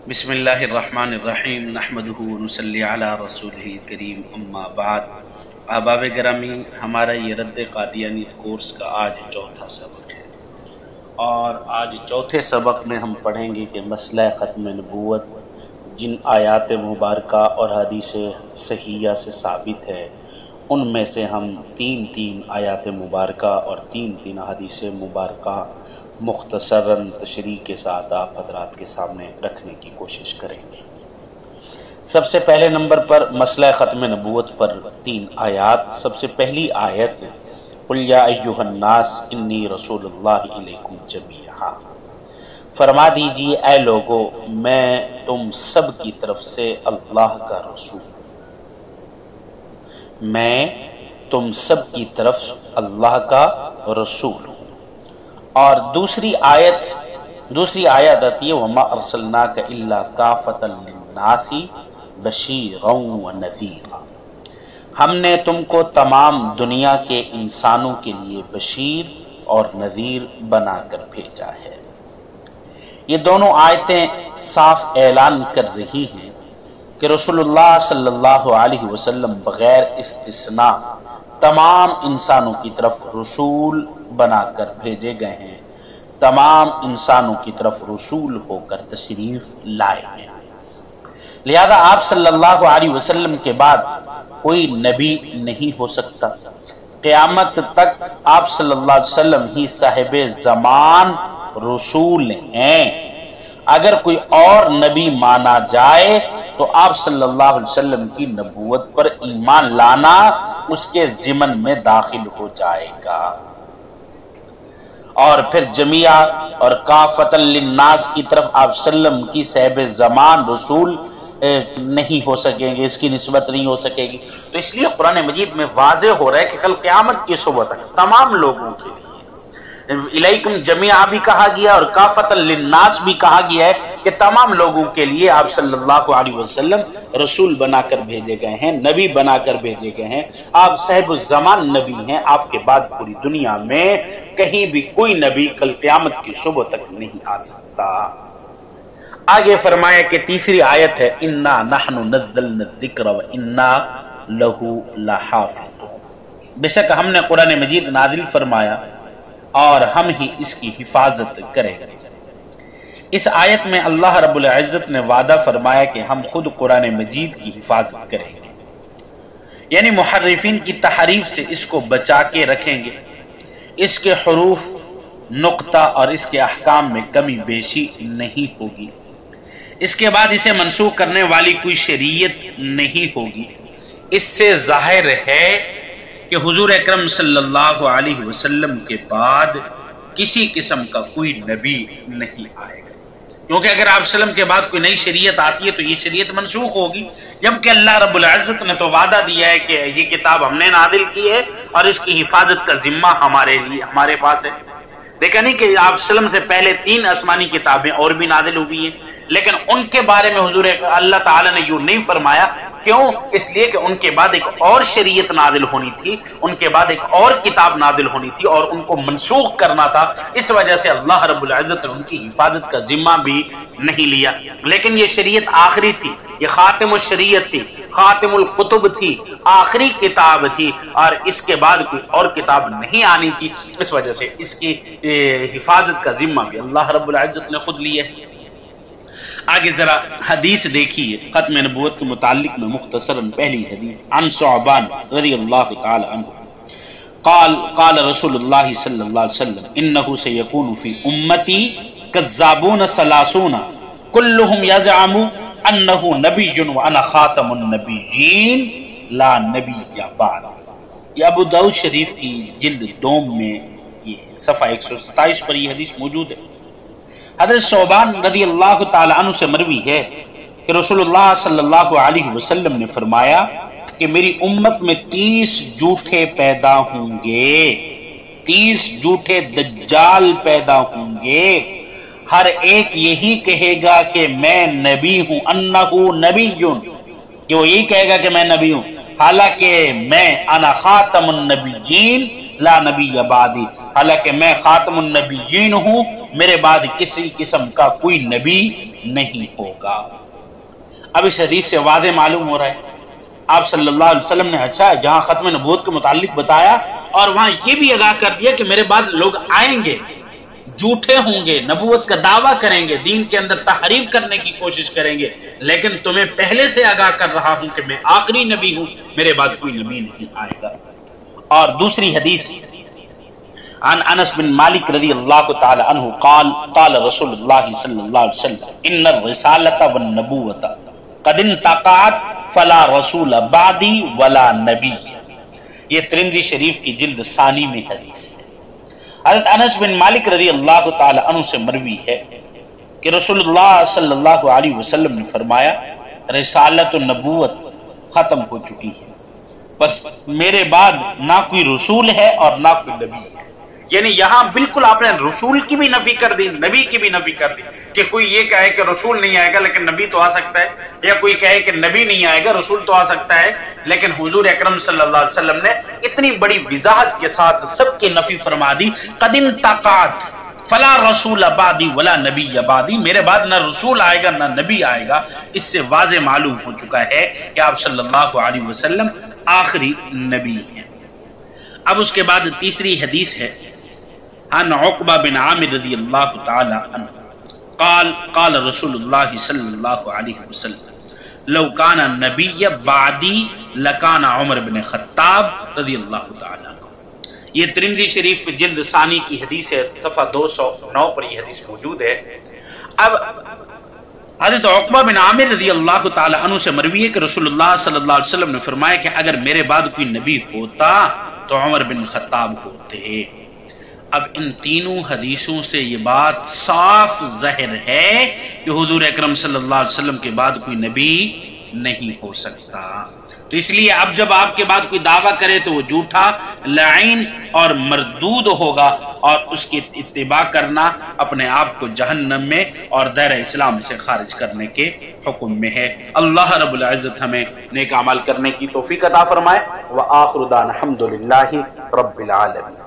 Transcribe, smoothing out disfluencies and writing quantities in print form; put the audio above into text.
بسم اللہ الرحمن الرحیم نحمدہ ونصلی علی رسولہ الکریم اما بعد۔ احباب گرامی، ہمارا یہ رد قادیانیت کورس کا آج چوتھا سبق ہے، اور آج چوتھے سبق میں ہم پڑھیں گے کہ مسئلہ ختم نبوت جن آیات مبارکہ اور حدیث صحیحہ سے ثابت ہے، ان میں سے ہم تین آیات مبارکہ اور تین حدیث مبارکہ مختصراً تشریح کے ساتھ آپ حضرات کے سامنے رکھنے کی کوشش کریں گے۔ سب سے پہلے نمبر پر مسئلہ ختم نبوت پر تین آیات۔ سب سے پہلی آیت، قُلْ يَا أَيُّهَا النَّاسِ إِنِّي رَسُولُ اللَّهِ إِلَيْكُمْ جَمِيعًا، فرما دیجئے اے لوگو، میں تم سب کی طرف سے اللہ کا رسول، میں تم سب کی طرف اللہ کا رسول ہوں۔ اور دوسری آیت آتی ہے وَمَا أَرْسَلْنَاكَ إِلَّا كَافَةً لِلنَّاسِ بَشِيرًا وَنَذِيرًا، ہم نے تم کو تمام دنیا کے انسانوں کے لیے بشیر اور نذیر بنا کر بھیجا ہے۔ یہ دونوں آیتیں صاف اعلان کر رہی ہیں کہ رسول اللہ صلی اللہ علیہ وسلم بغیر استثناء تمام انسانوں کی طرف رسول بنا کر بھیجے گئے ہیں، تمام انسانوں کی طرف رسول ہو کر تشریف لائے ہیں۔ لہذا آپ صلی اللہ علیہ وسلم کے بعد کوئی نبی نہیں ہو سکتا، قیامت تک آپ صلی اللہ علیہ وسلم ہی صاحب زمان رسول ہیں۔ اگر کوئی اور نبی مانا جائے تو آپ صلی اللہ علیہ وسلم کی نبوت پر ایمان لانا اس کے ضمن میں داخل ہو جائے گا، اور پھر جمیعہ اور کافۃ للناس کی طرف آپ صلی اللہ علیہ وسلم کی صاحب زمان رسول نہیں ہو سکیں گے، اس کی نسبت نہیں ہو سکے گی۔ تو اس لیے قرآن مجید میں واضح ہو رہا ہے کہ کل قیامت کی صبح تک تمام لوگوں کے لیے الیکم جمیعا بھی کہا گیا اور کافۃ للناس بھی کہا گیا ہے کہ تمام لوگوں کے لیے آپ صلی اللہ علیہ وسلم رسول بنا کر بھیجے گئے ہیں، نبی بنا کر بھیجے گئے ہیں۔ آپ صاحب الزمان نبی ہیں، آپ کے بعد پوری دنیا میں کہیں بھی کوئی نبی کل قیامت کی صبح تک نہیں آ سکتا۔ آگے فرمایا کہ تیسری آیت ہے اِنَّا نَحْنُ نَزَّلْنَا الذِّكْرَ وَإِنَّا لَهُ لَحَافِظُونَ، بے شک ہم نے قرآن مجید نازل فرمایا اور ہم ہی اس کی حفاظت کریں گے۔ اس آیت میں اللہ رب العزت نے وعدہ فرمایا کہ ہم خود قرآن مجید کی حفاظت کریں گے، یعنی محرفین کی تحریف سے اس کو بچا کے رکھیں گے، اس کے حروف، نقطہ اور اس کے احکام میں کمی بیشی نہیں ہوگی، اس کے بعد اسے منسوخ کرنے والی کوئی شریعت نہیں ہوگی۔ اس سے ظاہر ہے کہ حضور اکرم صلی اللہ علیہ وسلم کے بعد کسی قسم کا کوئی نبی نہیں آئے گا، کیونکہ اگر آپ صلی اللہ علیہ وسلم کے بعد کوئی نئی شریعت آتی ہے تو یہ شریعت منسوخ ہوگی، جبکہ اللہ رب العزت نے تو وعدہ دیا ہے کہ یہ کتاب ہم نے نازل کی ہے اور اس کی حفاظت کا ذمہ ہمارے پاس ہے۔ دیکھا نہیں کہ آپ صلی اللہ علیہ وسلم سے پہلے 3 آسمانی کتابیں اور بھی نازل ہوئی ہیں، لیکن ان کے بارے میں حضور اللہ تعالیٰ نے یوں نہیں فرمایا، کیوں؟ اس لیے کہ ان کے بعد ایک اور شریعت نازل ہونی تھی، ان کے بعد ایک اور کتاب نازل ہونی تھی اور ان کو منسوخ کرنا تھا، اس وجہ سے اللہ رب العزت نے ان کی حفاظت کا ذمہ بھی نہیں لیا۔ لیکن یہ شریعت آخری تھی، یہ خاتم الشریعت تھی، خاتم القتب تھی، آخری کتاب تھی، اور اس کے بعد کوئی اور کتاب نہیں آنی تھی، اس وجہ سے اس کی حفاظت کا ذمہ بھی اللہ رب العزت نے خود لیا ہے۔ آگے ذرا حدیث دیکھیے ختم نبوت کے متعلق میں مختصراً پہلی حدیث، عن ثعبان رضی اللہ تعالی عنہ قال رسول اللہ صلی اللہ علیہ وسلم انه سيكون في امتی كذابون 30 كلهم يزعم انه نبی وانا خاتم النبیین لا نبی بعد۔ یہ ابو داؤد شریف کی جلد 2 میں یہ صفحہ 127 پر یہ حدیث موجود ہے۔ حضرت ثعبان رضی اللہ تعالی عنہ سے مروی ہے کہ رسول اللہ صلی اللہ علیہ وسلم نے فرمایا کہ میری امت میں 30 جھوٹے پیدا ہوں گے، 30 جھوٹے دجال پیدا ہوں گے، ہر ایک یہی کہے گا کہ میں نبی ہوں، انہو نبی، کہ وہ یہی کہے گا کہ میں نبی ہوں، حالانکہ میں انا خاتم النبیین لا نبی بعدی، حالانکہ میں خاتم النبیین ہوں، میرے بعد کسی قسم کا کوئی نبی نہیں ہوگا۔ اب اس حدیث سے واضح معلوم ہو رہا ہے آپ صلی اللہ علیہ وسلم نے اچھا جہاں ختم نبوت کے متعلق بتایا اور وہاں یہ بھی آگاہ کر دیا کہ میرے بعد لوگ آئیں گے، جھوٹے ہوں گے، نبوت کا دعویٰ کریں گے، دین کے اندر تحریف کرنے کی کوشش کریں گے، لیکن تمہیں پہلے سے آگاہ کر رہا ہوں کہ میں آخری نبی ہوں، میرے بعد کوئی نبی نہیں آئے گا۔ اور دوسری حدیث عن انس بن مالک رضی اللہ تعالی عنہ قال قال رسول اللہ صلی اللہ علیہ وسلم ان الرسالۃ والنبوۃ قد انتقعت فلا رسول بعدی ولا نبی۔ یہ ترمذی شریف کی جلد ثانی میں حدیث ہے۔ حضرت انس بن مالک رضی اللہ تعالی عنہ سے مروی ہے کہ رسول اللہ صلی اللہ علیہ وسلم نے فرمایا رسالت و نبوت ختم ہو چکی ہے، بس میرے بعد نہ کوئی رسول ہے اور نہ کوئی نبی ہے۔ یعنی یہاں بالکل آپ نے رسول کی بھی نفی کر دی، نبی کی بھی نفی کر دی، کہ کوئی یہ کہے کہ رسول نہیں آئے گا لیکن نبی تو آ سکتا ہے، یا کوئی کہے کہ نبی نہیں آئے گا رسول تو آ سکتا ہے، لیکن حضور اکرم صلی اللہ علیہ وسلم نے اتنی بڑی وضاحت کے ساتھ سب کی نفی فرما دی۔ قد انتقعت فلا رسول بعدی ولا نبی بعدی، میرے بعد نہ رسول آئے گا نہ نبی آئے گا۔ اس سے واضح معلوم ہو چکا ہے کہ آپ صلی اللہ علیہ وسلم آخری نبی ہیں۔ اب اس کے بعد تیسری حدیث ہے عن عقبہ بن عامر رضی اللہ تعالی عنہ قال قال رسول اللہ صلی اللہ علیہ وسلم لو کان نبی بعدی لکان عمر بن خطاب رضی اللہ تعالی عنہ۔ یہ ترمذی شریف جلد ثانی کی حدیث ہے، صفحہ 209 پر یہ حدیث موجود ہے۔ اب حضرت عقبہ بن عامر رضی اللہ تعالی عنہ سے مروی ہے کہ رسول اللہ صلی اللہ علیہ وسلم نے فرمایا کہ اگر میرے بعد کوئی نبی ہوتا تو عمر بن خطاب ہوتے۔ اب ان تینوں حدیثوں سے یہ بات صاف ظاہر ہے کہ حضور اکرم صلی اللہ علیہ وسلم کے بعد کوئی نبی نہیں ہو سکتا۔ تو اس لیے اب جب آپ کے بعد کوئی دعویٰ کرے تو وہ جھوٹا، لعین اور مردود ہوگا، اور اس کی اتباع کرنا اپنے آپ کو جہنم میں اور دائرہ اسلام سے خارج کرنے کے حکم میں ہے۔ اللہ رب العزت ہمیں نیک اعمال کرنے کی توفیق عطا فرمائے۔ وآخر دعوانا الحمدللہ رب العالمین۔